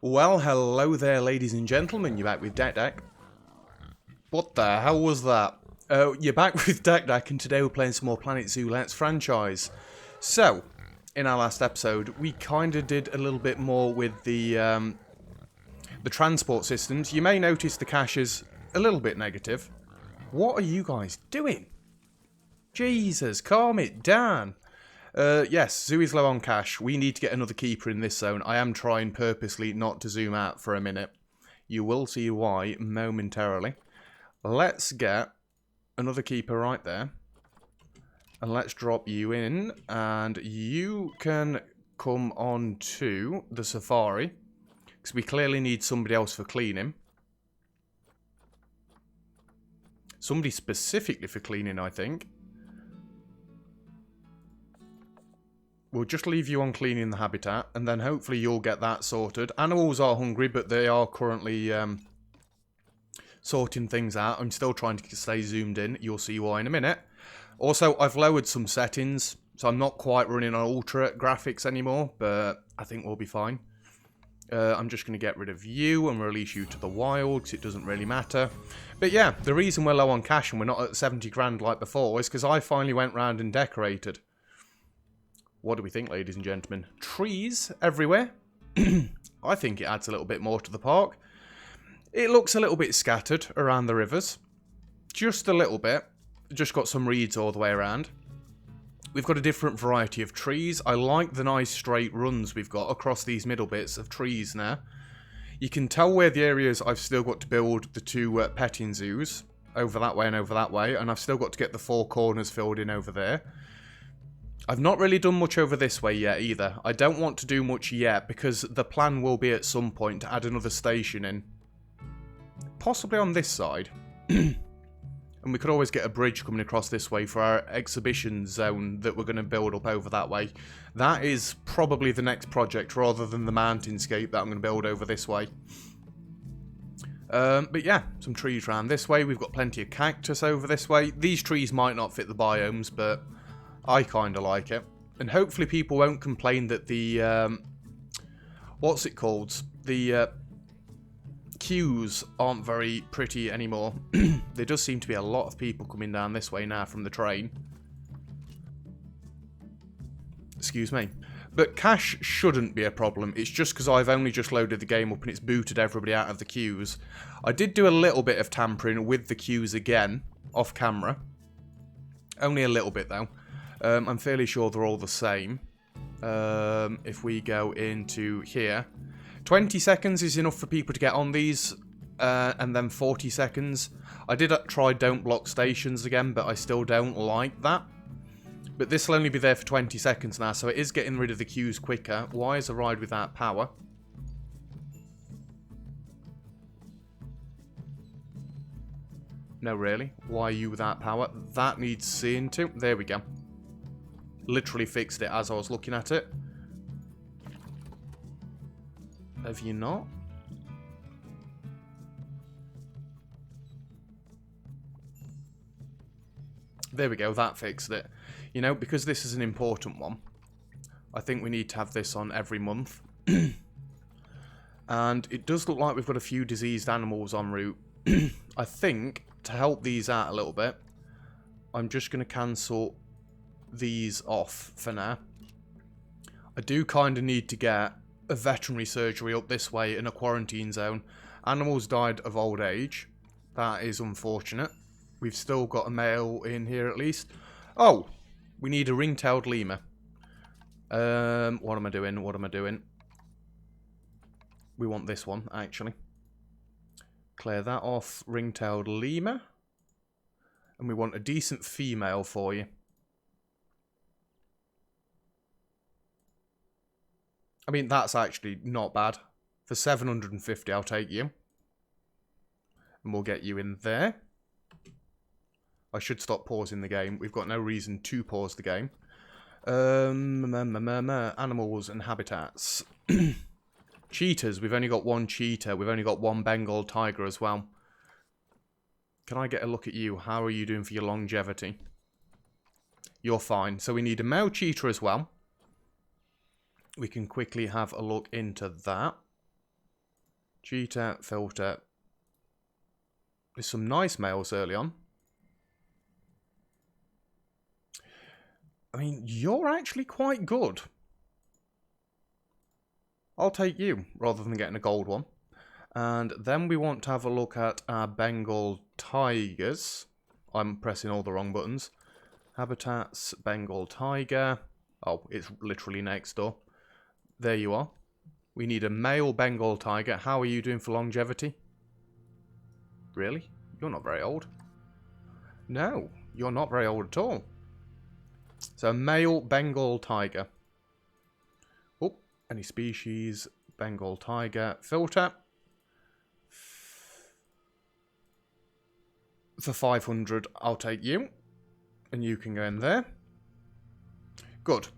Well, hello there, ladies and gentlemen. You're back with Deck. What the hell was that? You're back with Deck, and today we're playing some more Planet Zoo Let's franchise. So, in our last episode, we kind of did a little bit more with the transport systems. You may notice the cache is a little bit negative. What are you guys doing? Jesus, calm it down. Yes, Zoo is low on cash. We need to get another keeper in this zone. I am trying purposely not to zoom out for a minute. You will see why momentarily. Let's get another keeper right there. And let's drop you in. And you can come on to the safari. Because we clearly need somebody else for cleaning. Somebody specifically for cleaning, I think. We'll just leave you on cleaning the habitat, and then hopefully you'll get that sorted. Animals are hungry, but they are currently sorting things out. I'm still trying to stay zoomed in. You'll see why in a minute. Also, I've lowered some settings, so I'm not quite running on ultra graphics anymore, but I think we'll be fine. I'm just going to get rid of you and release you to the wild, because it doesn't really matter. But yeah, the reason we're low on cash and we're not at 70 grand like before is because I finally went round and decorated. What do we think, ladies and gentlemen? Trees everywhere. I think it adds a little bit more to the park. It looks a little bit scattered around the rivers. Just a little bit. Just got some reeds all the way around. We've got a different variety of trees. I like the nice straight runs we've got across these middle bits of trees now. You can tell where the areas I've still got to build the two petting zoos. Over that way and over that way. And I've still got to get the four corners filled in over there. I've not really done much over this way yet either. I don't want to do much yet because the plan will be at some point to add another station in. Possibly on this side. And we could always get a bridge coming across this way for our exhibition zone that we're going to build up over that way. That is probably the next project rather than the mountainscape that I'm going to build over this way. But yeah, some trees around this way. We've got plenty of cactus over this way. These trees might not fit the biomes, but I kind of like it. And hopefully people won't complain that the, what's it called? The queues aren't very pretty anymore. There does seem to be a lot of people coming down this way now from the train. Excuse me. But cache shouldn't be a problem. It's just because I've only just loaded the game up and it's booted everybody out of the queues. I did do a little bit of tampering with the queues again, off camera. Only a little bit though. I'm fairly sure they're all the same. If we go into here, 20 seconds is enough for people to get on these, and then 40 seconds. I did try don't block stations again, but I still don't like that. But this will only be there for 20 seconds now, so it is getting rid of the queues quicker. Why is a ride without power? No, really? Why are you without power? That needs seeing to. There we go. Literally fixed it as I was looking at it. Have you not? There we go, that fixed it. You know, because this is an important one, I think we need to have this on every month. And it does look like we've got a few diseased animals en route. I think, to help these out a little bit, I'm just going to cancel these off for now. I do kind of need to get a veterinary surgery up this way in a quarantine zone. Animals died of old age. That is unfortunate. We've still got a male in here at least. Oh, we need a ring-tailed lemur. What am I doing? What am I doing? We want this one, actually. Clear that off. Ring-tailed lemur. And we want a decent female for you. I mean, that's actually not bad. For 750, I'll take you. And we'll get you in there. I should stop pausing the game. We've got no reason to pause the game. Animals and habitats. Cheetahs. We've only got one cheetah. We've only got one Bengal tiger as well. Can I get a look at you? How are you doing for your longevity? You're fine. So we need a male cheetah as well. We can quickly have a look into that. Cheetah, filter. There's some nice males early on. I mean, you're actually quite good. I'll take you rather than getting a gold one. And then we want to have a look at our Bengal tigers. I'm pressing all the wrong buttons. Habitats, Bengal tiger. Oh, it's literally next door. There you are. We need a male Bengal tiger. How are you doing for longevity? Really? You're not very old. No, you're not very old at all. So, male Bengal tiger. Oh, any species? Bengal tiger. Filter. For 500, I'll take you. And you can go in there. Good.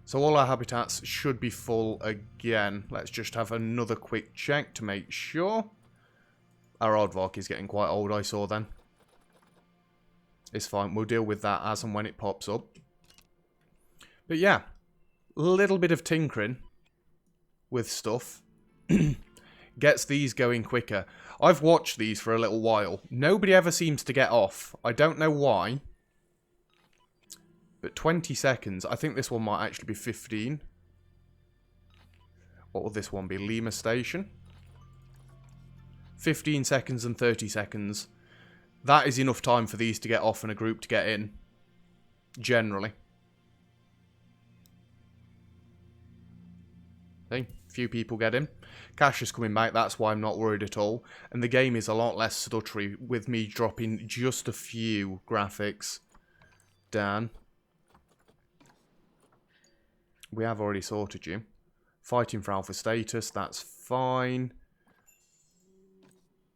So all our habitats should be full again. Let's just have another quick check to make sure. Our aardvark is getting quite old, I saw then. It's fine. We'll deal with that as and when it pops up. But yeah, a little bit of tinkering with stuff gets these going quicker. I've watched these for a little while. Nobody ever seems to get off. I don't know why. But 20 seconds. I think this one might actually be 15. What will this one be? Lima Station. 15 seconds and 30 seconds. That is enough time for these to get off and a group to get in. Generally. See? Few people get in. Cash is coming back, that's why I'm not worried at all. And the game is a lot less stuttery with me dropping just a few graphics down. We have already sorted you. Fighting for alpha status, that's fine.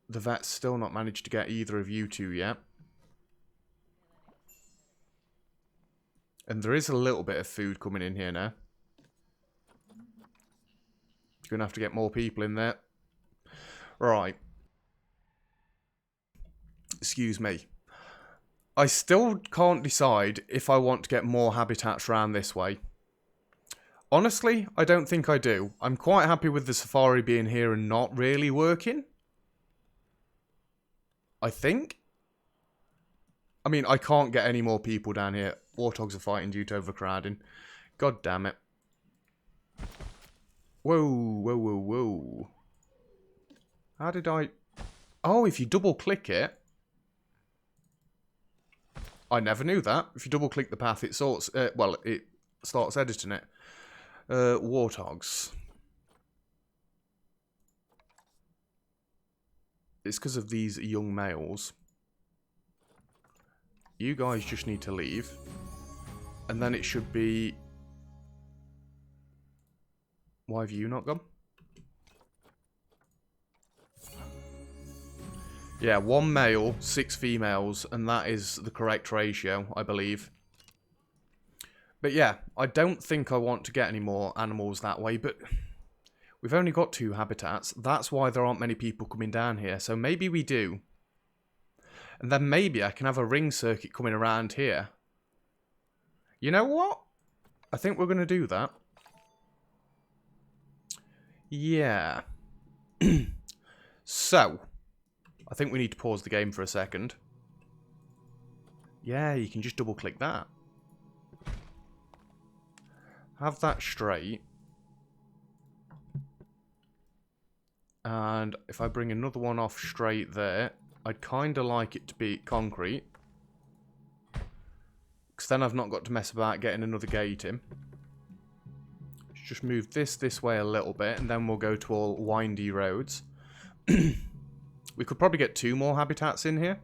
The vet's still not managed to get either of you two yet. And there is a little bit of food coming in here now. You're going to have to get more people in there. Right. Excuse me. I still can't decide if I want to get more habitats around this way. Honestly, I don't think I do. I'm quite happy with the safari being here and not really working. I think. I mean, I can't get any more people down here. Warthogs are fighting due to overcrowding. God damn it. Whoa, whoa, whoa, whoa. How did I... Oh, if you double click it... I never knew that. If you double click the path, it sorts... well, it starts editing it. Warthogs. It's because of these young males. You guys just need to leave. And then it should be... Why have you not gone? Yeah, 1 male, 6 females, and that is the correct ratio, I believe. But yeah, I don't think I want to get any more animals that way, but we've only got 2 habitats. That's why there aren't many people coming down here, so maybe we do. And then maybe I can have a ring circuit coming around here. You know what? I think we're going to do that. Yeah. So, I think we need to pause the game for a second. Yeah, you can just double click that. Have that straight. And if I bring another one off straight there, I'd kind of like it to be concrete. Because then I've not got to mess about getting another gate in. Just move this way a little bit, and then we'll go to all windy roads. We could probably get 2 more habitats in here.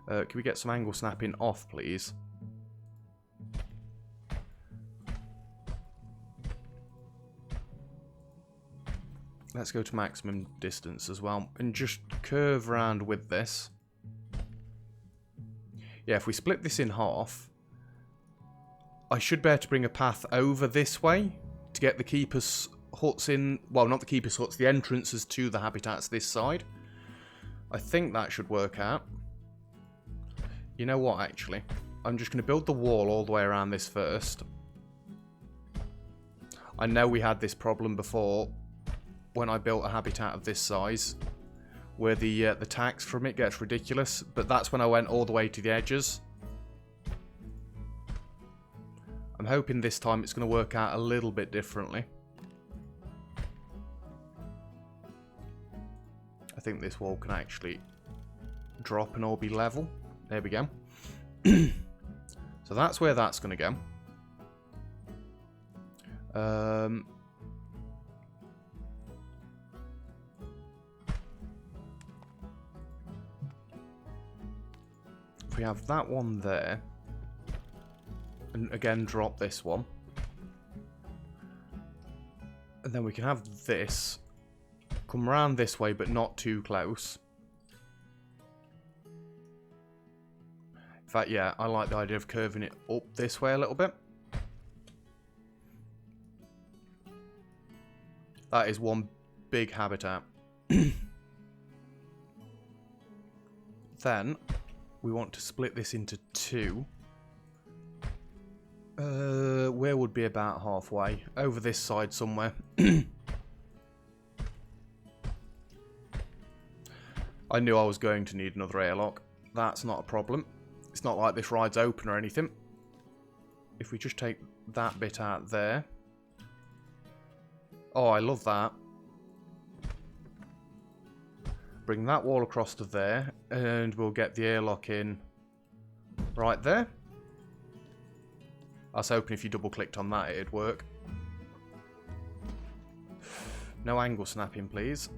Can we get some angle snapping off, please? Let's go to maximum distance as well, and just curve around with this. Yeah, if we split this in half, I should be able to bring a path over this way to get the keepers' huts in. Well, not the keepers' huts, the entrances to the habitats this side. I think that should work out. You know what, actually? I'm just going to build the wall all the way around this first. I know we had this problem before. when I built a habitat of this size, where the tax from it gets ridiculous, but that's when I went all the way to the edges. I'm hoping this time it's going to work out a little bit differently. I think this wall can actually drop and all be level. There we go. So that's where that's going to go. If we have that one there, and again drop this one, and then we can have this come around this way but not too close. In fact, yeah, I like the idea of curving it up this way a little bit. That is one big habitat. Then we want to split this into two. Where would be about halfway? Over this side somewhere. I knew I was going to need another airlock. That's not a problem. It's not like this ride's open or anything. If we just take that bit out there. Oh, I love that. Bring that wall across to there, and we'll get the airlock in right there. I was hoping if you double clicked on that it'd work. No angle snapping, please.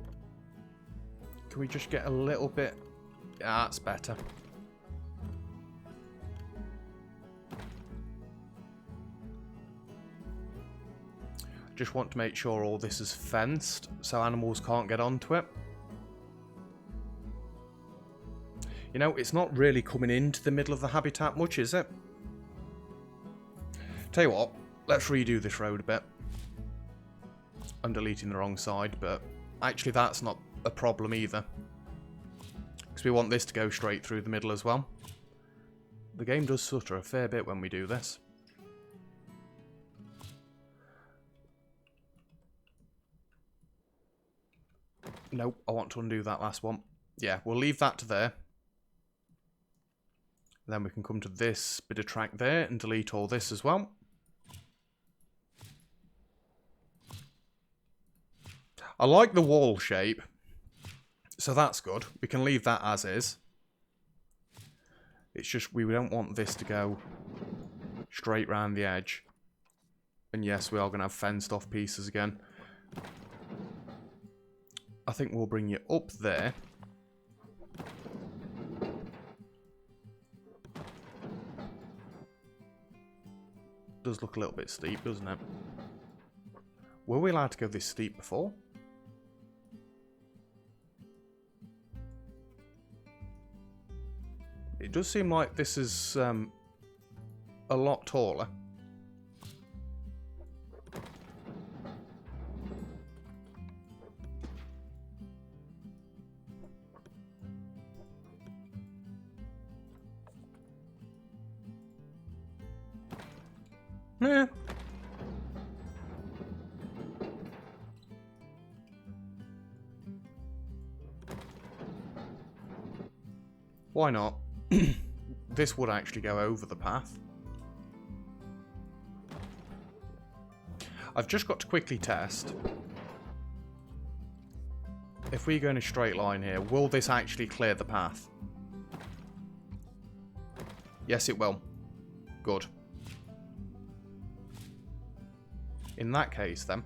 Can we just get a little bit? Yeah, that's better. Just want to make sure all this is fenced so animals can't get onto it. You know, it's not really coming into the middle of the habitat much, is it? Tell you what, let's redo this road a bit. I'm deleting the wrong side, but actually that's not a problem either. Because we want this to go straight through the middle as well. The game does stutter a fair bit when we do this. Nope, I want to undo that last one. Yeah, we'll leave that to there. Then we can come to this bit of track there and delete all this as well. I like the wall shape, so that's good. We can leave that as is. It's just we don't want this to go straight round the edge. And yes, we are going to have fenced off pieces again. I think we'll bring you up there. Does look a little bit steep, doesn't it? Were we allowed to go this steep before? It does seem like this is a lot taller. Eh. Why not? This would actually go over the path. I've just got to quickly test. If we go in a straight line here, will this actually clear the path? Yes, it will. Good. In that case, then,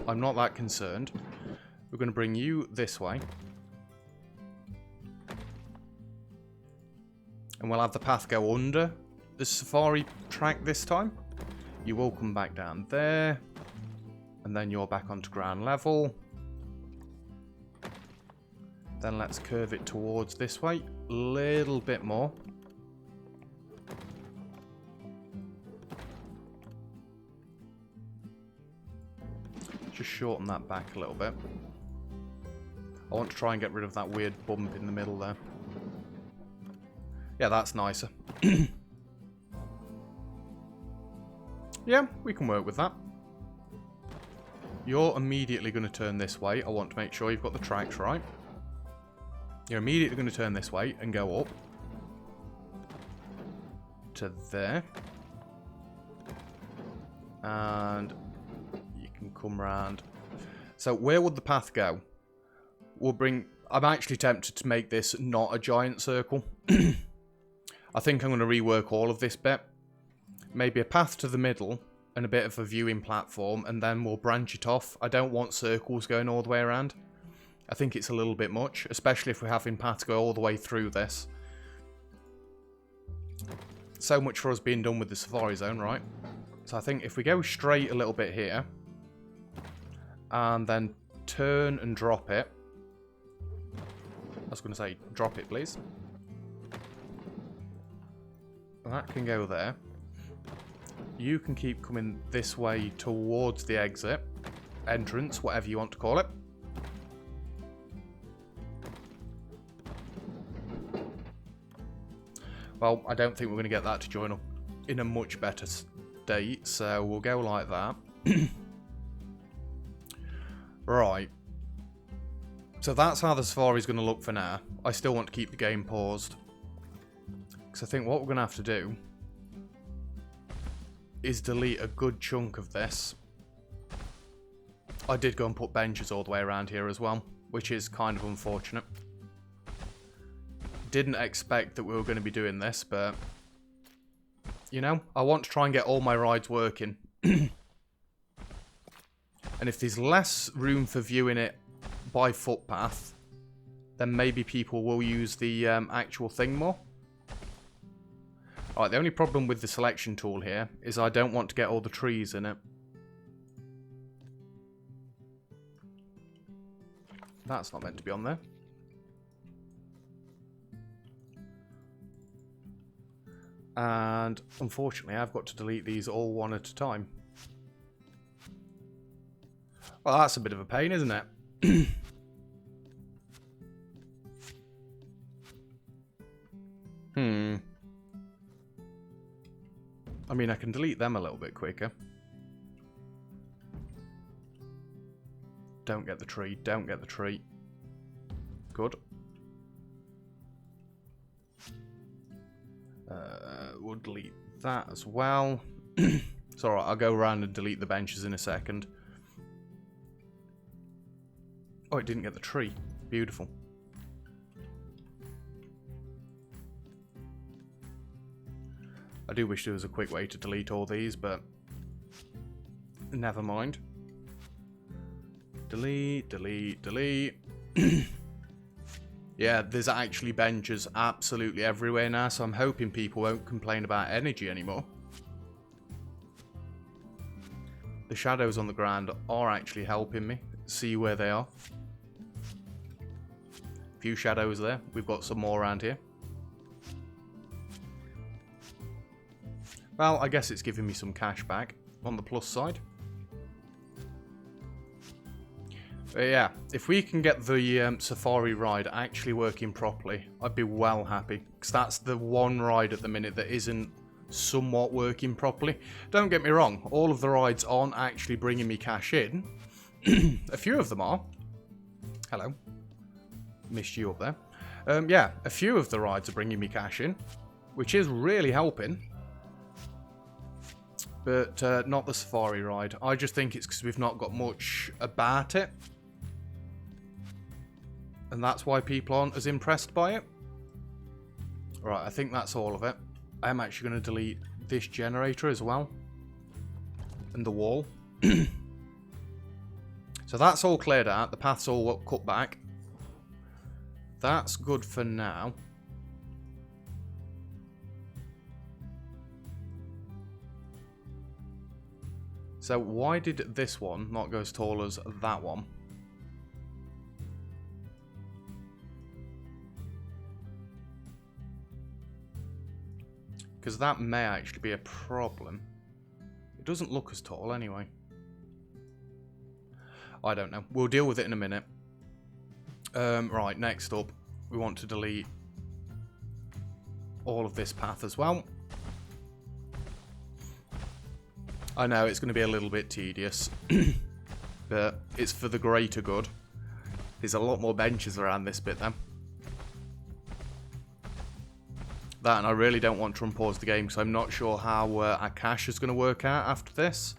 I'm not that concerned. We're going to bring you this way. And we'll have the path go under the safari track this time. You will come back down there. And then you're back onto ground level. Then let's curve it towards this way. A little bit more. Just shorten that back a little bit. I want to try and get rid of that weird bump in the middle there. Yeah, that's nicer. Yeah, we can work with that. you're immediately going to turn this way. I want to make sure you've got the tracks right. You're immediately going to turn this way and go up to there. And you can come round. So where would the path go? We'll bring... I'm actually tempted to make this not a giant circle. I think I'm going to rework all of this bit. Maybe a path to the middle and a bit of a viewing platform, and then we'll branch it off. I don't want circles going all the way around. I think it's a little bit much, especially if we're having paths go all the way through this. So much for us being done with the Safari Zone, right? So I think if we go straight a little bit here, and then turn and drop it. I was going to say, drop it, please. That can go there. You can keep coming this way towards the exit, entrance, whatever you want to call it. Well, I don't think we're going to get that to join up in a much better state, so we'll go like that. Right. So that's how the Safari's going to look for now. I still want to keep the game paused. Because I think what we're going to have to do is delete a good chunk of this. I did go and put benches all the way around here as well, which is kind of unfortunate. Didn't expect that we were going to be doing this, but you know, I want to try and get all my rides working. And if there's less room for viewing it by footpath, then maybe people will use the actual thing more. Alright, the only problem with the selection tool here is I don't want to get all the trees in it. That's not meant to be on there. And unfortunately, I've got to delete these all one at a time. Well, that's a bit of a pain, isn't it? I mean, I can delete them a little bit quicker. Don't get the tree, don't get the tree. Good. We'll delete that as well. It's alright, I'll go around and delete the benches in a second. Oh, it didn't get the tree. Beautiful. I do wish there was a quick way to delete all these, but never mind. Delete, delete, delete. Yeah, there's actually benches absolutely everywhere now, so I'm hoping people won't complain about energy anymore. The shadows on the ground are actually helping me see where they are. A few shadows there. We've got some more around here. Well, I guess it's giving me some cash back on the plus side. But yeah, if we can get the Safari ride actually working properly, I'd be well happy. Because that's the one ride at the minute that isn't somewhat working properly. Don't get me wrong, all of the rides aren't actually bringing me cash in. A few of them are. Hello. Missed you up there. Yeah, a few of the rides are bringing me cash in, which is really helping. But not the Safari ride. I just think it's because we've not got much about it. And that's why people aren't as impressed by it. Right, I think that's all of it. I am actually going to delete this generator as well. And the wall. So that's all cleared out. The path's all cut back. That's good for now. So why did this one not go as tall as that one? Because that may actually be a problem. It doesn't look as tall anyway. I don't know. We'll deal with it in a minute. Right, next up, we want to delete all of this path as well. I know it's going to be a little bit tedious. but it's for the greater good. There's a lot more benches around this bit then. That, and I really don't want to unpause the game because I'm not sure how our cache is going to work out after this.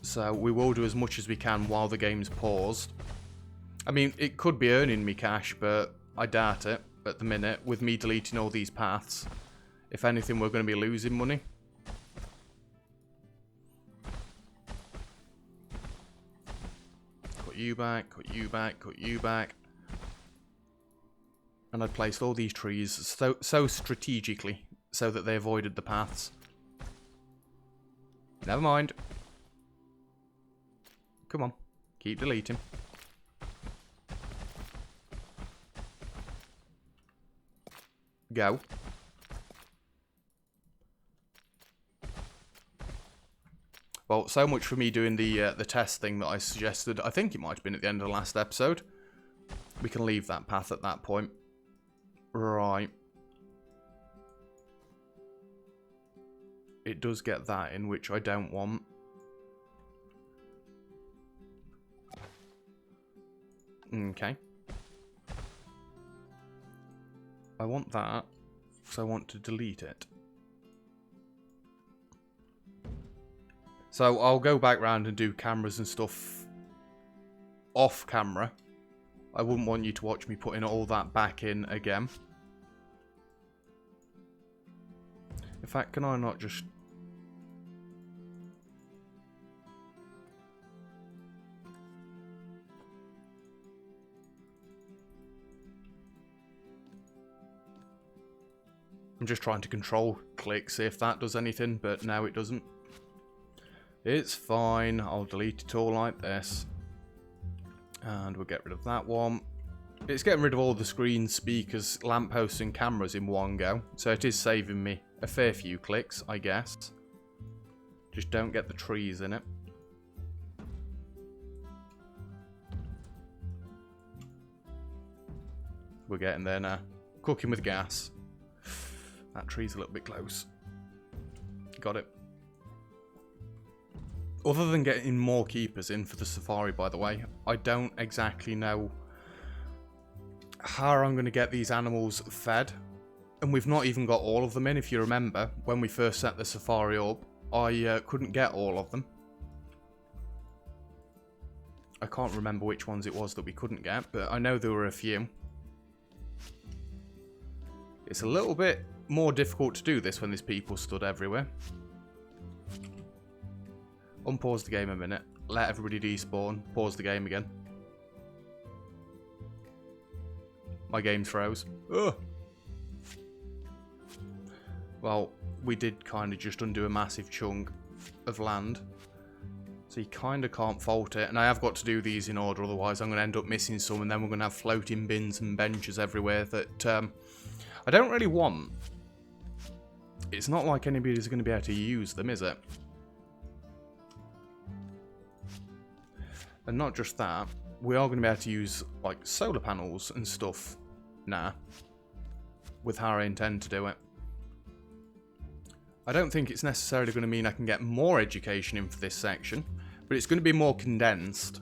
So we will do as much as we can while the game's paused. I mean, it could be earning me cash, but I doubt it at the minute with me deleting all these paths. If anything, we're going to be losing money. Cut you back, cut you back, cut you back. And I placed all these trees so strategically so that they avoided the paths. Never mind. Come on, keep deleting. Go. Well, so much for me doing the test thing that I suggested. I think it might have been at the end of the last episode. We can leave that path at that point. Right. It does get that in, which I don't want. Okay. I want that, so I want to delete it. So I'll go back round and do cameras and stuff off camera. I wouldn't want you to watch me putting all that back in again. In fact, can I not just... I'm just trying to control click, see if that does anything, but no, it doesn't. It's fine, I'll delete it all like this. And we'll get rid of that one. It's getting rid of all the screens, speakers, lampposts and cameras in one go. So it is saving me a fair few clicks, I guess. Just don't get the trees in it. We're getting there now. Cooking with gas. That tree's a little bit close. Got it. Other than getting more keepers in for the safari, by the way, I don't exactly know how I'm going to get these animals fed. And we've not even got all of them in. If you remember, when we first set the safari up, I couldn't get all of them. I can't remember which ones it was that we couldn't get, but I know there were a few. It's a little bit more difficult to do this when there's people stood everywhere. Unpause the game a minute. Let everybody despawn. Pause the game again. My game froze. Ugh. Well, we did kind of just undo a massive chunk of land. So you kind of can't fault it. And I have got to do these in order, otherwise I'm going to end up missing some. And then we're going to have floating bins and benches everywhere that I don't really want. It's not like anybody's going to be able to use them, is it? And not just that, we are going to be able to use like solar panels and stuff now, with how I intend to do it. I don't think it's necessarily going to mean I can get more education in for this section, but it's going to be more condensed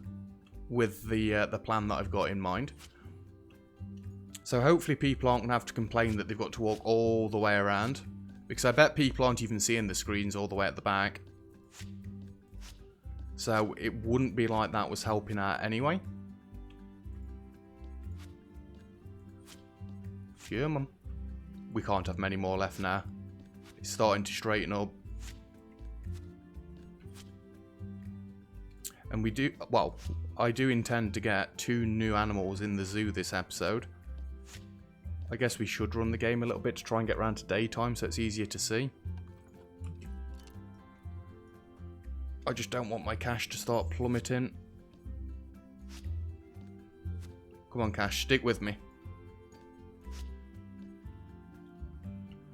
with the plan that I've got in mind. So hopefully people aren't going to have to complain that they've got to walk all the way around, because I bet people aren't even seeing the screens all the way at the back. So it wouldn't be like that was helping out anyway. Come on. We can't have many more left now. It's starting to straighten up. And we do, well, I do intend to get 2 new animals in the zoo this episode. I guess we should run the game a little bit to try and get around to daytime so it's easier to see. I just don't want my cash to start plummeting. Come on, cash, stick with me.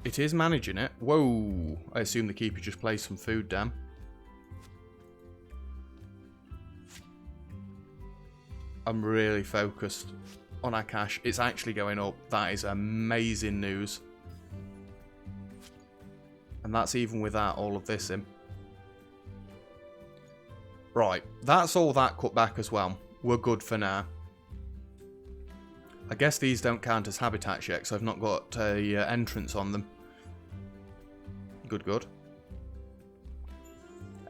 It is managing it. Whoa! I assume the keeper just placed some food down. I'm really focused on our cash. It's actually going up. That is amazing news. And that's even without all of this in. Right, that's all that cut back as well. We're good for now. I guess these don't count as habitats yet, so I've not got a entrance on them. Good, good.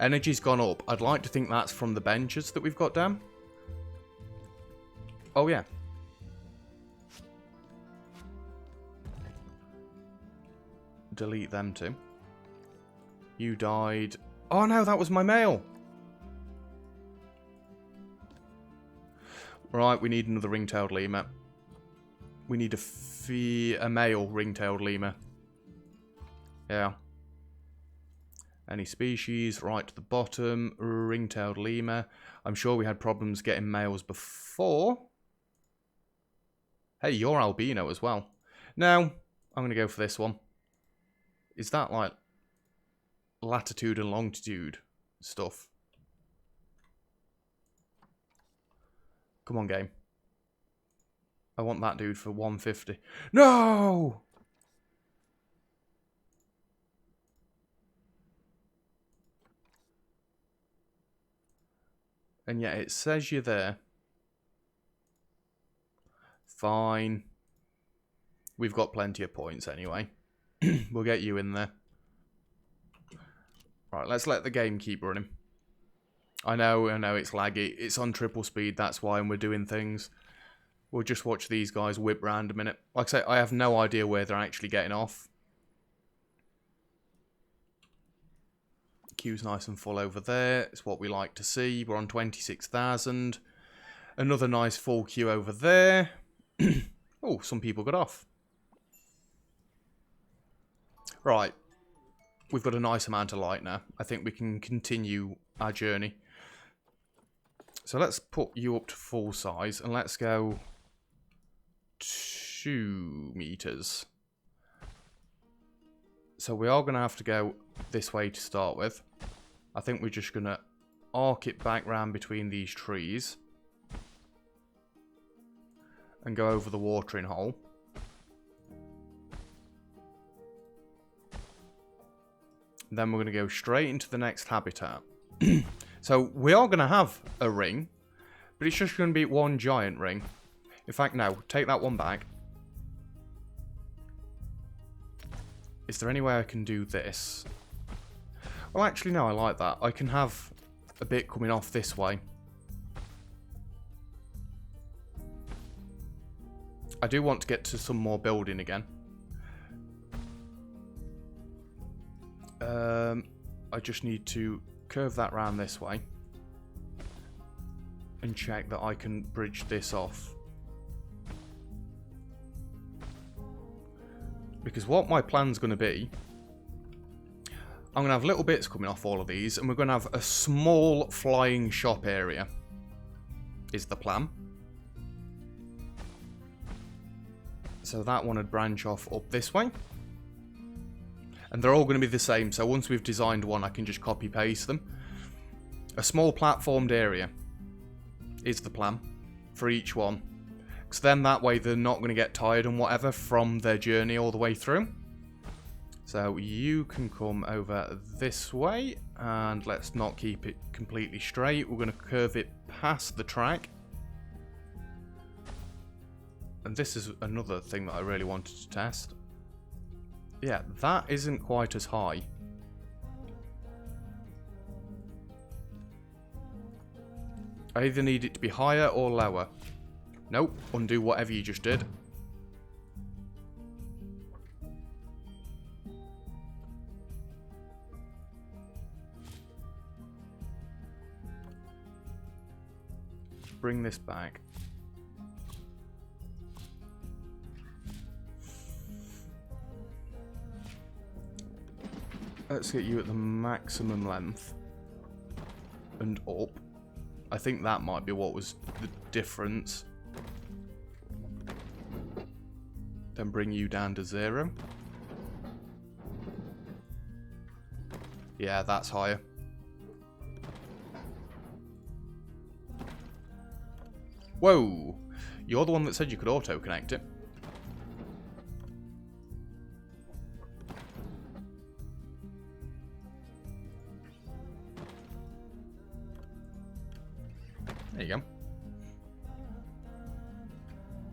Energy's gone up. I'd like to think that's from the benches that we've got down. Oh, yeah. Delete them too. You died. Oh, no, that was my mail. Right, we need another ring-tailed lemur. We need a male ring-tailed lemur. Yeah. Any species, right to the bottom. Ring-tailed lemur. I'm sure we had problems getting males before. Hey, you're albino as well. No, I'm going to go for this one. Is that like latitude and longitude stuff? Come on, game. I want that dude for 150. No! And yet it says you're there. Fine. We've got plenty of points anyway. We'll get you in there. Right, let's let the game keep running. I know it's laggy. It's on triple speed, that's why, and we're doing things. We'll just watch these guys whip round a minute. Like I say, I have no idea where they're actually getting off. Queue's nice and full over there. It's what we like to see. We're on 26,000. Another nice full queue over there. Oh, some people got off. Right. We've got a nice amount of light now. I think we can continue our journey. So let's put you up to full size and let's go 2 meters. So we are going to have to go this way to start with. I think we're just going to arc it back round between these trees. And go over the watering hole. Then we're going to go straight into the next habitat. So we are going to have a ring, but it's just going to be one giant ring. In fact, no, take that one back. Is there any way I can do this? Well, actually, no, I like that. I can have a bit coming off this way. I do want to get to some more building again. I just need to curve that round this way. And check that I can bridge this off. Because what my plan's going to be, I'm going to have little bits coming off all of these, and we're going to have a small flying shop area, is the plan. So that one would branch off up this way. And they're all going to be the same, so once we've designed one, I can just copy-paste them. A small platformed area is the plan for each one. Because then that way they're not going to get tired and whatever from their journey all the way through. So you can come over this way, and let's not keep it completely straight. We're going to curve it past the track. And this is another thing that I really wanted to test. Yeah, that isn't quite as high. I either need it to be higher or lower. Nope, undo whatever you just did. Bring this back. Let's get you at the maximum length. And up. I think that might be what was the difference. Then bring you down to 0. Yeah, that's higher. Whoa! You're the one that said you could auto-connect it. There you go.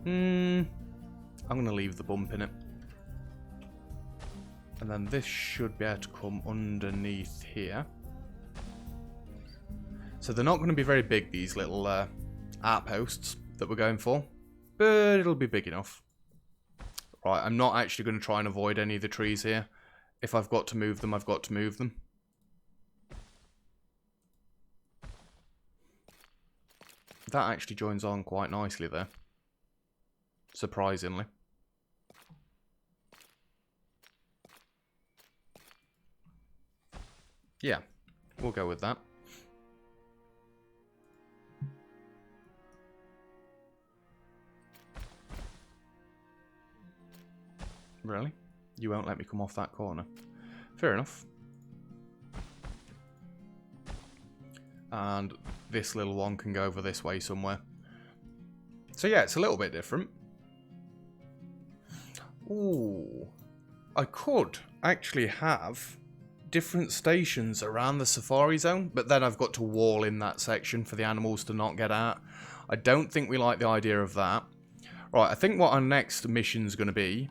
I'm going to leave the bump in it. And then this should be able to come underneath here. So they're not going to be very big, these little outposts that we're going for. But it'll be big enough. Right, I'm not actually going to try and avoid any of the trees here. If I've got to move them, I've got to move them. That actually joins on quite nicely there. Surprisingly. Yeah, we'll go with that. Really? You won't let me come off that corner. Fair enough. And this little one can go over this way somewhere. So yeah, it's a little bit different. Ooh. I could actually have different stations around the safari zone, but then I've got to wall in that section for the animals to not get out. I don't think we like the idea of that. Right, I think what our next mission is going to be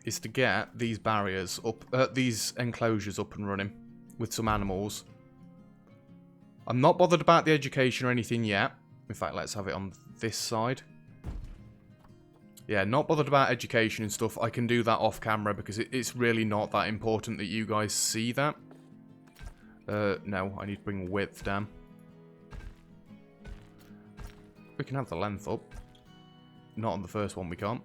is to get these barriers up, these enclosures up and running with some animals. I'm not bothered about the education or anything yet. In fact, let's have it on this side. Yeah, not bothered about education and stuff. I can do that off camera because it's really not that important that you guys see that. No, I need to bring width down. We can have the length up. Not on the first one, we can't.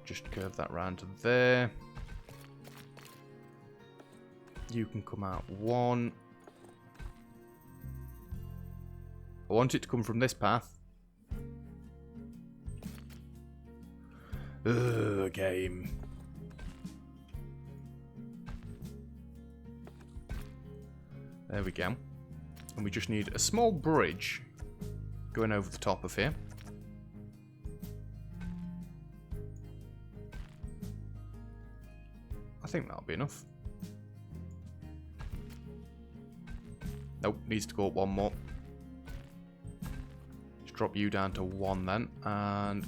Just curve that round to there. You can come out one. I want it to come from this path. Ugh, game. There we go. And we just need a small bridge going over the top of here. I think that'll be enough. Nope, needs to go up one more. Just drop you down to one then, and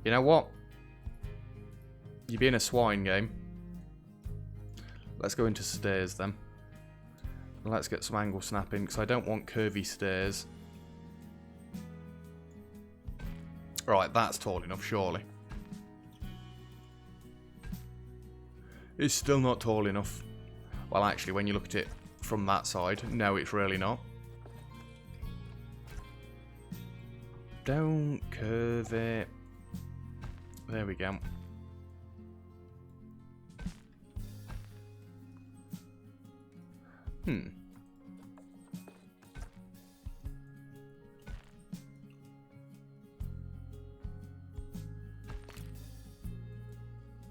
you know what? You're being a swine, game. Let's go into stairs then. Let's get some angle snapping because I don't want curvy stairs. Right, that's tall enough, surely. It's still not tall enough. Well, actually, when you look at it from that side, no, it's really not. Don't curve it. There we go.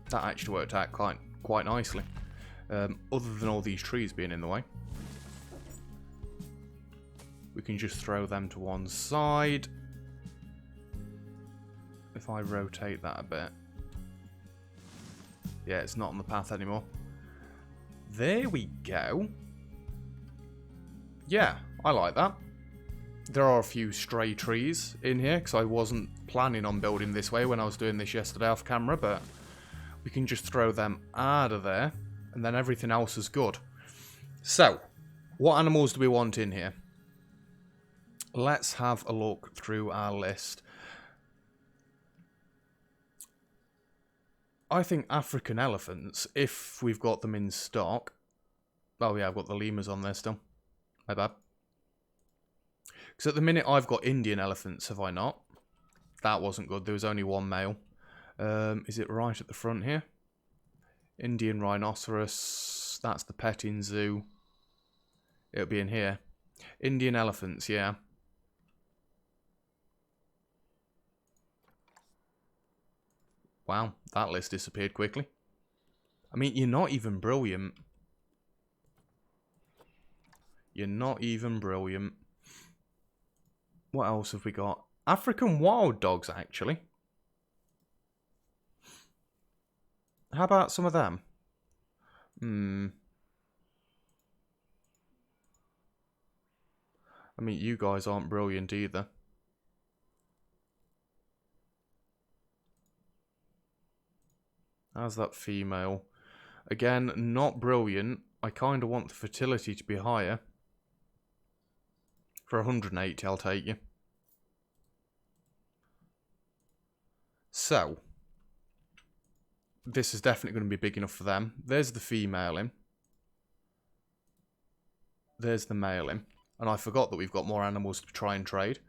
That actually worked out quite nicely. Other than all these trees being in the way. We can just throw them to one side. If I rotate that a bit. Yeah, it's not on the path anymore. There we go. Yeah, I like that. There are a few stray trees in here, because I wasn't planning on building this way when I was doing this yesterday off camera, but we can just throw them out of there, and then everything else is good. So, what animals do we want in here? Let's have a look through our list. I think African elephants, if we've got them in stock. Oh yeah, I've got the lemurs on there still. My bad. Because at the minute I've got Indian elephants, have I not? That wasn't good. There was only one male. Is it right at the front here? Indian rhinoceros. That's the petting zoo. It'll be in here. Indian elephants, yeah. Wow, that list disappeared quickly. I mean, you're not even brilliant. You're not even brilliant. What else have we got? African wild dogs, actually. How about some of them? I mean, you guys aren't brilliant either. How's that female? Again, not brilliant. I kind of want the fertility to be higher. For 180, I'll take you. So, this is definitely going to be big enough for them. There's the female in. There's the male in. And I forgot that we've got more animals to try and trade.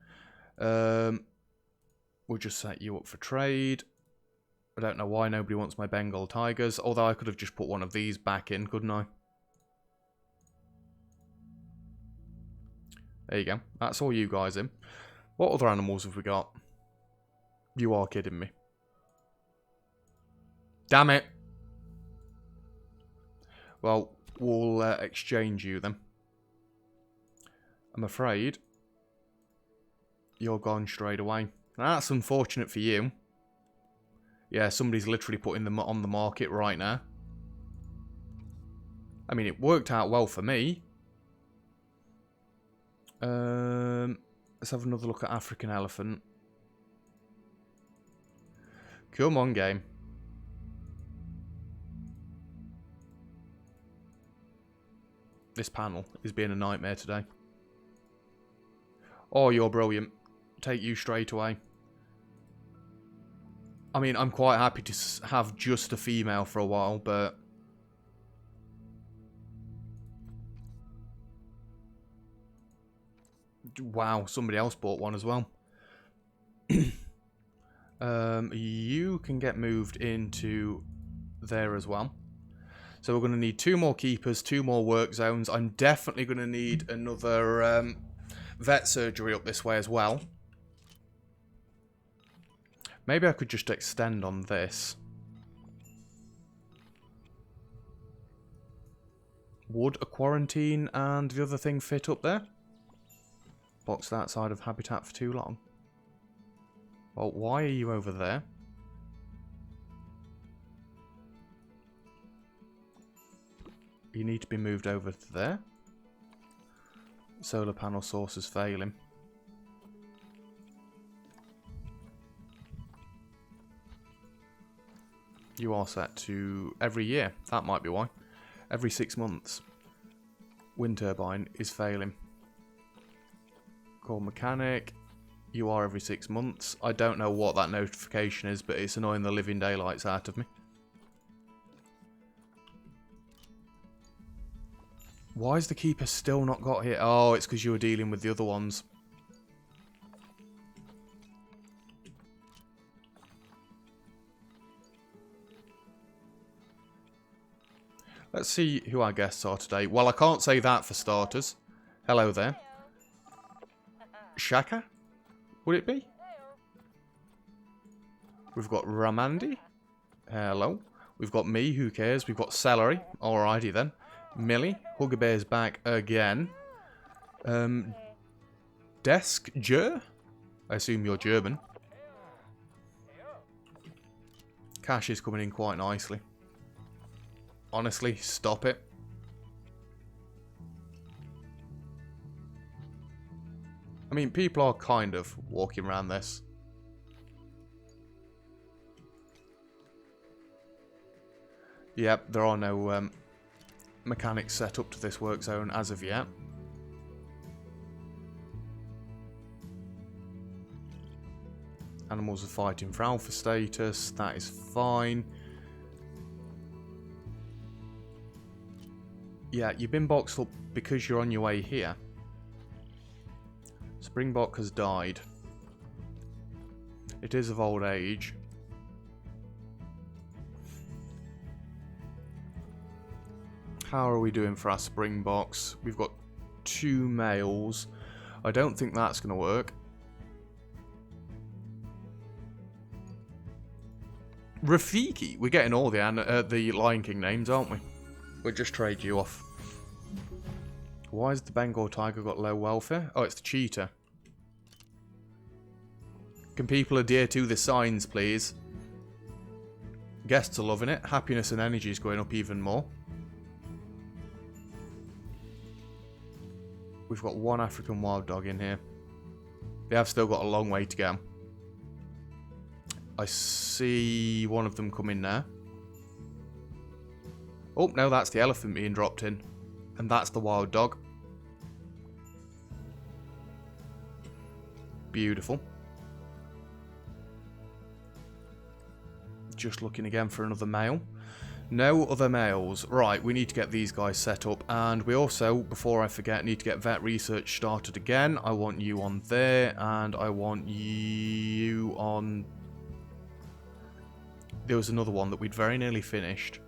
We'll just set you up for trade. I don't know why nobody wants my Bengal tigers. Although I could have just put one of these back in, couldn't I? There you go. That's all you guys in. What other animals have we got? You are kidding me. Damn it. Well, we'll exchange you then. I'm afraid you're gone straight away. That's unfortunate for you. Yeah, somebody's literally putting them on the market right now. I mean, it worked out well for me. Let's have another look at African elephant. Come on, game. This panel is being a nightmare today. Oh, you're brilliant. Take you straight away. I mean, I'm quite happy to have just a female for a while, but... Wow, somebody else bought one as well. You can get moved into there as well. So we're going to need 2 more keepers, 2 more work zones. I'm definitely going to need another vet surgery up this way as well. Maybe I could just extend on this. Would a quarantine and the other thing fit up there? Box that side of habitat for too long. Well, why are you over there? You need to be moved over to there. Solar panel source is failing. You are set to every year. That might be why. Every 6 months. Wind turbine is failing. Call mechanic. You are every 6 months. I don't know what that notification is, but it's annoying the living daylights out of me. Why is the keeper still not got here? Oh, it's because you were dealing with the other ones. Let's see who our guests are today. Well, I can't say that for starters. Hello there. Shaka? Would it be? We've got Ramandi. Hello. We've got me, who cares? We've got Celery. Alrighty then. Millie. Hugger Bear's back again. Desk Jer? I assume you're German. Cash is coming in quite nicely. Honestly, stop it. I mean, people are kind of walking around this. Yep, there are no mechanics set up to this work zone as of yet. Animals are fighting for alpha status. That is fine. Yeah, you've been boxed up because you're on your way here. Springbok has died. It is of old age. How are we doing for our Springboks? We've got 2 males. I don't think that's going to work. Rafiki. We're getting all the Lion King names, aren't we? We'll just trade you off. Why has the Bengal tiger got low welfare? Oh, it's the cheetah. Can people adhere to the signs, please? Guests are loving it. Happiness and energy is going up even more. We've got one African wild dog in here. They have still got a long way to go. I see one of them coming now. Oh, no, that's the elephant being dropped in. And that's the wild dog. Beautiful. Just looking again for another male. No other males. Right, we need to get these guys set up. And we also, before I forget, need to get vet research started again. I want you on there. And I want you on... There was another one that we'd very nearly finished.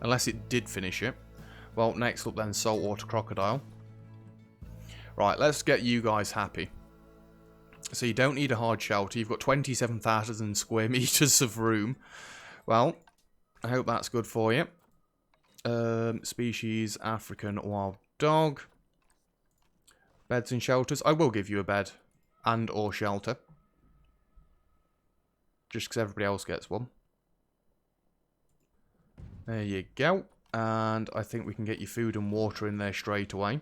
Unless it did finish it. Well, next up then, saltwater crocodile. Right, let's get you guys happy. So you don't need a hard shelter. You've got 27,000 square meters of room. Well, I hope that's good for you. Species, African wild dog. Beds and shelters. I will give you a bed and or shelter. Just because everybody else gets one. There you go. And I think we can get your food and water in there straight away.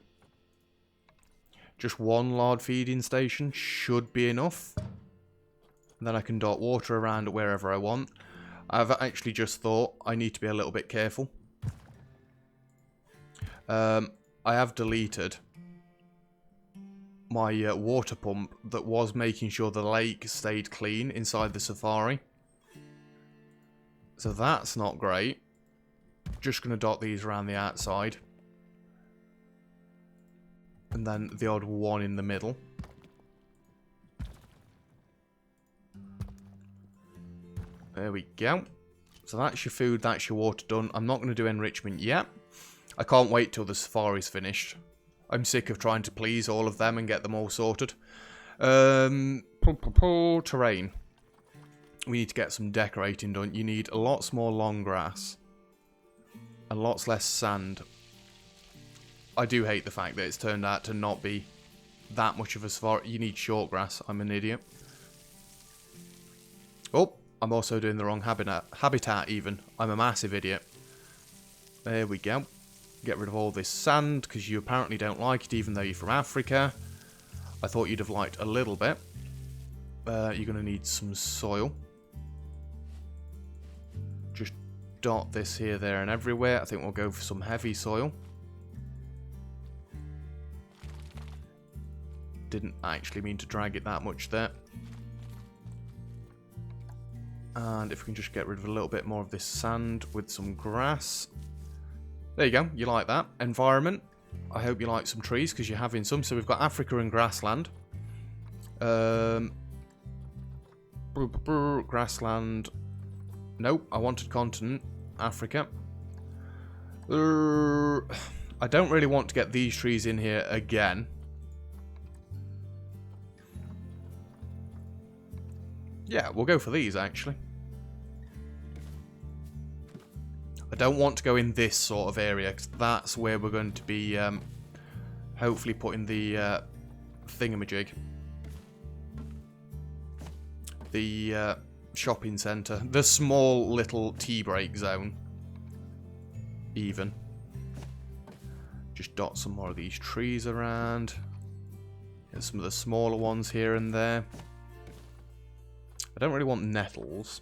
Just one large feeding station should be enough. And then I can dot water around wherever I want. I've actually just thought I need to be a little bit careful. I have deleted my water pump that was making sure the lake stayed clean inside the safari. So that's not great. Just going to dot these around the outside. And then the odd one in the middle. There we go. So that's your food, that's your water done. I'm not going to do enrichment yet. I can't wait till the safari's finished. I'm sick of trying to please all of them and get them all sorted. Terrain. We need to get some decorating done. You need lots more long grass. And lots less sand. I do hate the fact that it's turned out to not be that much of a safari. You need short grass. I'm an idiot. Oh, I'm also doing the wrong habitat even. I'm a massive idiot. There we go. Get rid of all this sand because you apparently don't like it even though you're from Africa. I thought you'd have liked a little bit. You're going to need some soil. Just dot this here, there and everywhere. I think we'll go for some heavy soil. Didn't actually mean to drag it that much there. And if we can just get rid of a little bit more of this sand with some grass. There you go, you like that. Environment. I hope you like some trees because you're having some. So we've got Africa and grassland. Grassland. Nope, I wanted continent. Africa. I don't really want to get these trees in here again. Yeah, we'll go for these actually. I don't want to go in this sort of area because that's where we're going to be hopefully putting the thingamajig. The shopping centre. The small little tea break zone. Even. Just dot some more of these trees around. Get some of the smaller ones here and there. I don't really want nettles.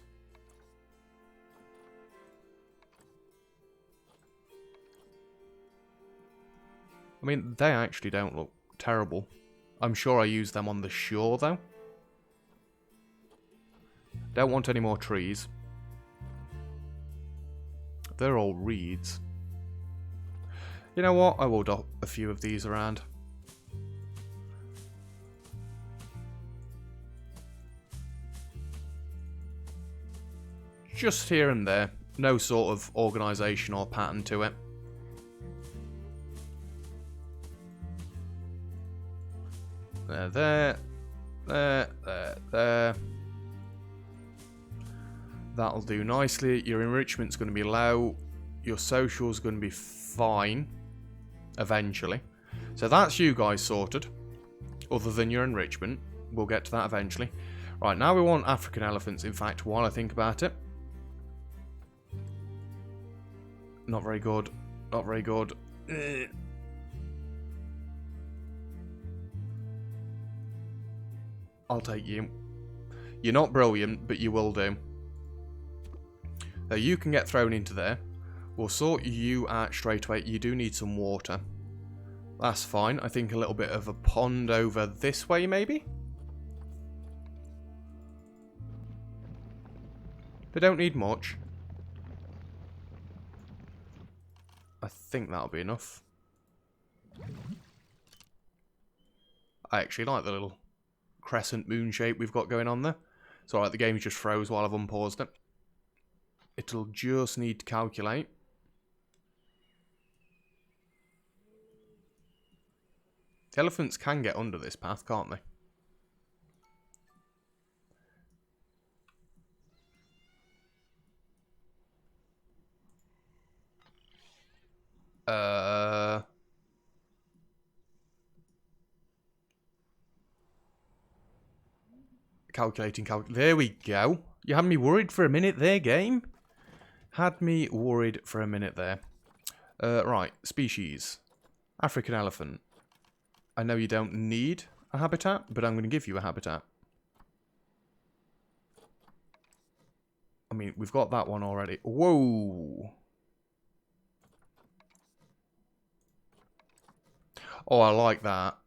I mean, they actually don't look terrible. I'm sure I use them on the shore, though. Don't want any more trees. They're all reeds. You know what? I will dot a few of these around. Just here and there. No sort of organisation or pattern to it. There. That'll do nicely. Your enrichment's going to be low. Your social's going to be fine. Eventually. So that's you guys sorted. Other than your enrichment. We'll get to that eventually. Right, now we want African elephants, in fact, while I think about it. Not very good. Not very good. I'll take you. You're not brilliant, but you will do. You can get thrown into there. We'll sort you out straight away. You do need some water. That's fine. I think a little bit of a pond over this way, maybe? They don't need much. I think that'll be enough. I actually like the little crescent moon shape we've got going on there. It's alright, the game just froze while I've unpaused it. It'll just need to calculate. The elephants can get under this path, can't they? Calculating. There we go. You had me worried for a minute there, game. Had me worried for a minute there. Right, species. African elephant. I know you don't need a habitat, but I'm going to give you a habitat. I mean, we've got that one already. Whoa. Oh, I like that.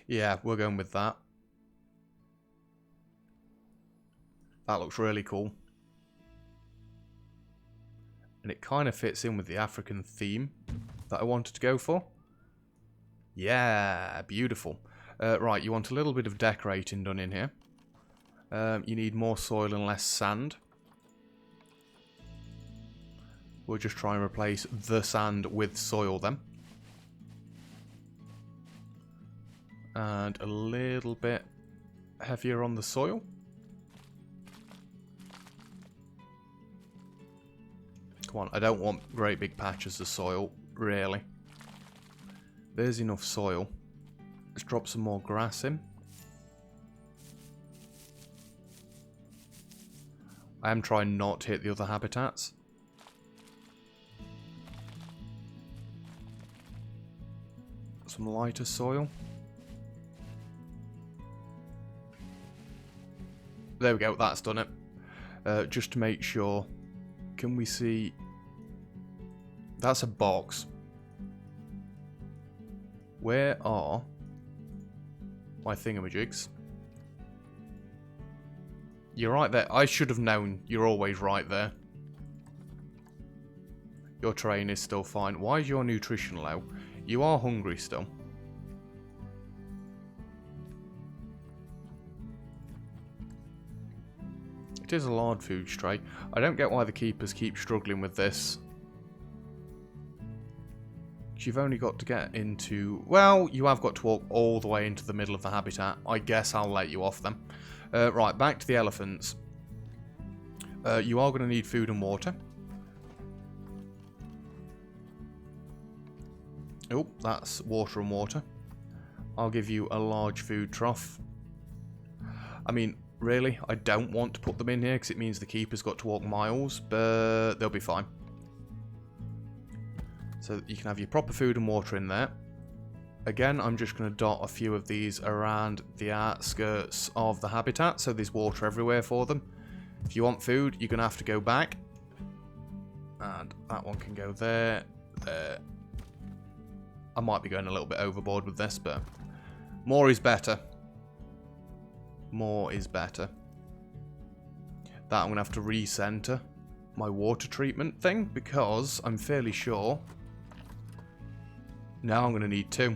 Yeah, we're going with that. That looks really cool. And it kind of fits in with the African theme that I wanted to go for. Yeah, beautiful. Right, you want a little bit of decorating done in here. You need more soil and less sand. We'll just try and replace the sand with soil then. And a little bit heavier on the soil. Come on, I don't want great big patches of soil, really. There's enough soil. Let's drop some more grass in. I am trying not to hit the other habitats. Some lighter soil. There we go, that's done it. Just to make sure, can we see? That's a box. Where are my thingamajigs? You're right there. I should have known. You're always right there. Your terrain is still fine. Why is your nutrition low? You are hungry still. It is a large food tray. I don't get why the keepers keep struggling with this. You've only got to get into... Well, you have got to walk all the way into the middle of the habitat. I guess I'll let you off them. Right, back to the elephants. You are going to need food and water. Oh, that's water and water. I'll give you a large food trough. I mean, really, I don't want to put them in here because it means the keeper's got to walk miles, but they'll be fine. So you can have your proper food and water in there. Again, I'm just going to dot a few of these around the outskirts of the habitat, so there's water everywhere for them. If you want food, you're going to have to go back. And that one can go there, there. I might be going a little bit overboard with this, but more is better. More is better. That I'm going to have to recenter my water treatment thing, because I'm fairly sure now I'm going to need 2.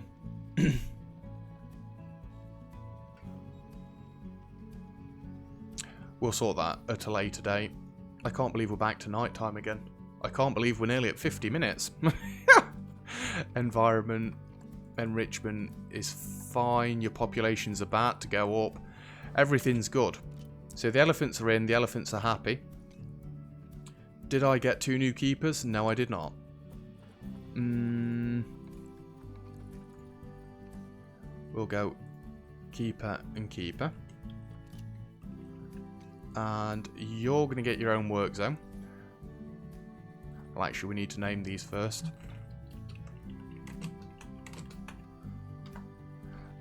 We'll sort that at a later date. I can't believe we're back to night time again. I can't believe we're nearly at 50 minutes. Environment, enrichment is fine. Your population's about to go up. Everything's good. So the elephants are in. The elephants are happy. Did I get 2 new keepers? No, I did not. We'll go keeper and keeper. And you're going to get your own work zone. Well, actually, we need to name these first.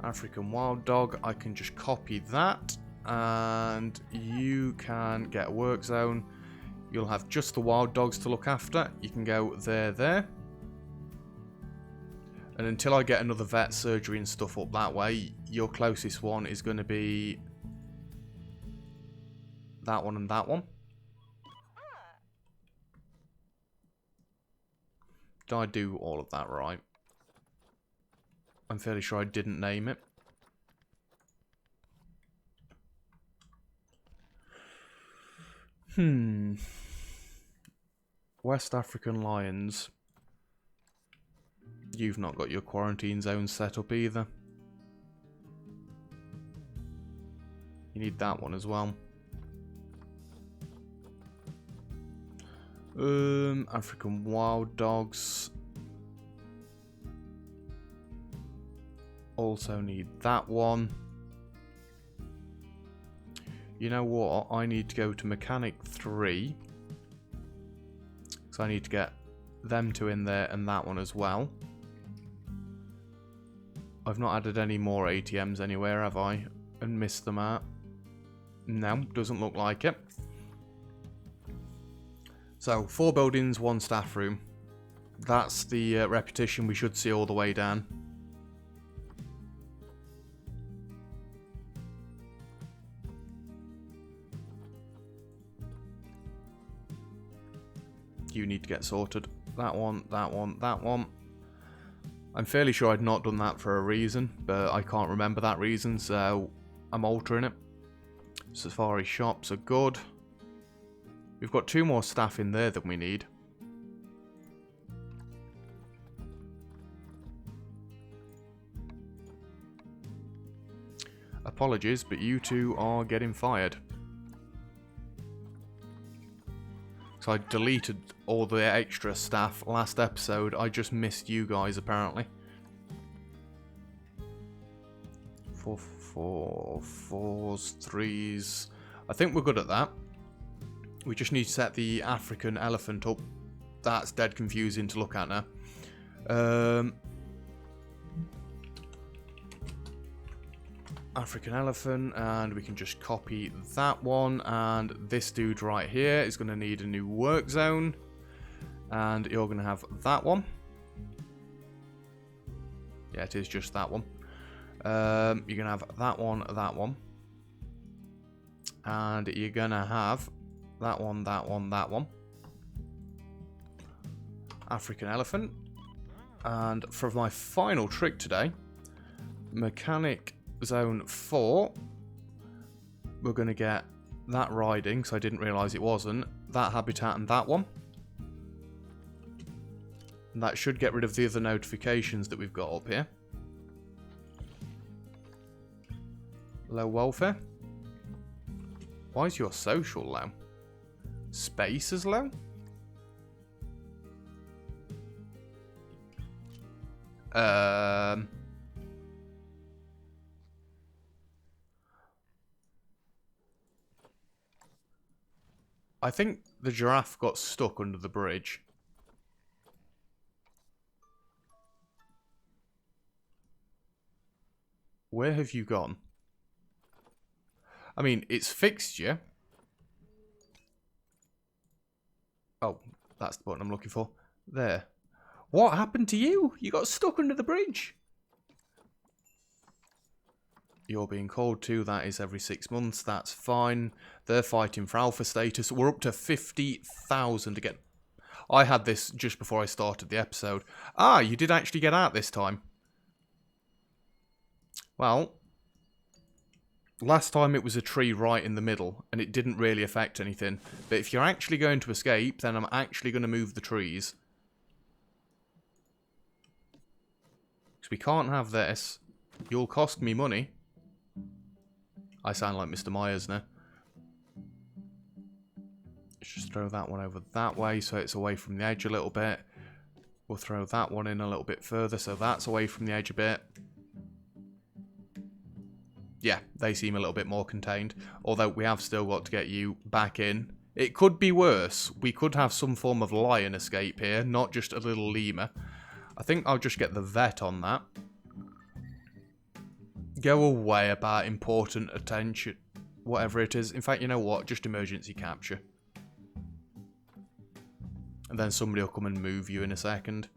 African wild dog. I can just copy that. And you can get a work zone. You'll have just the wild dogs to look after. You can go there. And until I get another vet surgery and stuff up that way, your closest one is going to be that one and that one. Did I do all of that right? I'm fairly sure I didn't name it. West African lions. You've not got your quarantine zone set up either. You need that one as well. African wild dogs. Also need that one. You know what? I need to go to mechanic 3. So I need to get them two in there and that one as well. I've not added any more ATMs anywhere, have I? And missed them out? No, doesn't look like it. So, 4 buildings, 1 staff room. That's the repetition we should see all the way down. You need to get sorted. That one, that one, that one. I'm fairly sure I'd not done that for a reason, but I can't remember that reason, so I'm altering it. Safari shops are good. We've got 2 more staff in there than we need. Apologies, but you two are getting fired. So I deleted all the extra staff last episode. I just missed you guys, apparently. 4, 4s, 3s. I think we're good at that. We just need to set the African elephant up. That's dead confusing to look at now. African elephant, and we can just copy that one, and this dude right here is going to need a new work zone, and you're going to have that one. Yeah, it is just that one. You're going to have that one, and you're going to have that one, that one, that one. African elephant. And for my final trick today, mechanic zone 4, we're going to get that riding, because I didn't realise it wasn't, that habitat and that one. And that should get rid of the other notifications that we've got up here. Low welfare. Why is your social low? Space is low? I think the giraffe got stuck under the bridge. Where have you gone? I mean, it's fixture. Oh, that's the button I'm looking for. There. What happened to you? You got stuck under the bridge. You're being called to. That is every 6 months. That's fine. They're fighting for alpha status. We're up to 50,000 again. I had this just before I started the episode. Ah, you did actually get out this time. Well, last time it was a tree right in the middle, and it didn't really affect anything. But if you're actually going to escape, then I'm actually going to move the trees. Because we can't have this. You'll cost me money. I sound like Mr. Myers now. Let's just throw that one over that way so it's away from the edge a little bit. We'll throw that one in a little bit further, so that's away from the edge a bit. Yeah, they seem a little bit more contained, although we have still got to get you back in. It could be worse. We could have some form of lion escape here, not just a little lemur. I think I'll just get the vet on that. Go away about important attention, whatever it is. In fact, you know what? Just emergency capture. And then somebody will come and move you in a second.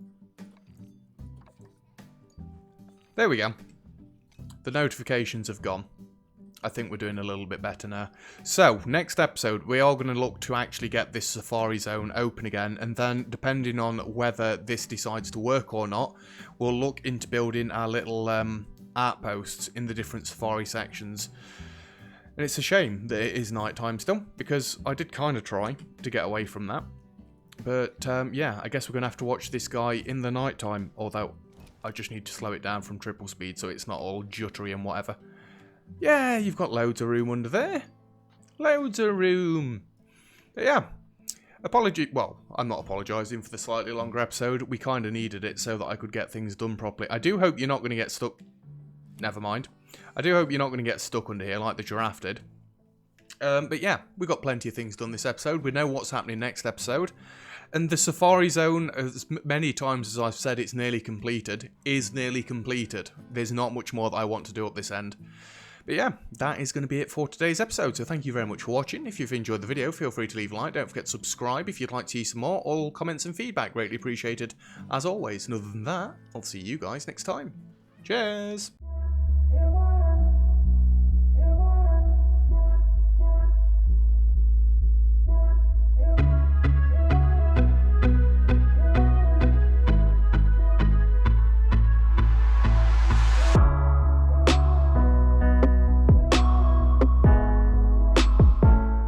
There we go. The notifications have gone. I think we're doing a little bit better now. So, next episode, we are going to look to actually get this Safari Zone open again. And then, depending on whether this decides to work or not, we'll look into building our little outposts in the different Safari sections. And it's a shame that it is nighttime still, because I did kind of try to get away from that. But, yeah, I guess we're going to have to watch this guy in the nighttime, although I just need to slow it down from triple speed so it's not all juttery and whatever. Yeah, you've got loads of room under there. Loads of room. But yeah, well, I'm not apologising for the slightly longer episode. We kind of needed it so that I could get things done properly. I do hope you're not going to get stuck. Never mind. I do hope you're not going to get stuck under here like the giraffe did. But yeah, we got plenty of things done this episode. We know what's happening next episode. And the Safari Zone, as many times as I've said it's nearly completed, is nearly completed. There's not much more that I want to do up this end. But yeah, that is going to be it for today's episode. So thank you very much for watching. If you've enjoyed the video, feel free to leave a like. Don't forget to subscribe if you'd like to see some more. All comments and feedback greatly appreciated, as always. And other than that, I'll see you guys next time. Cheers!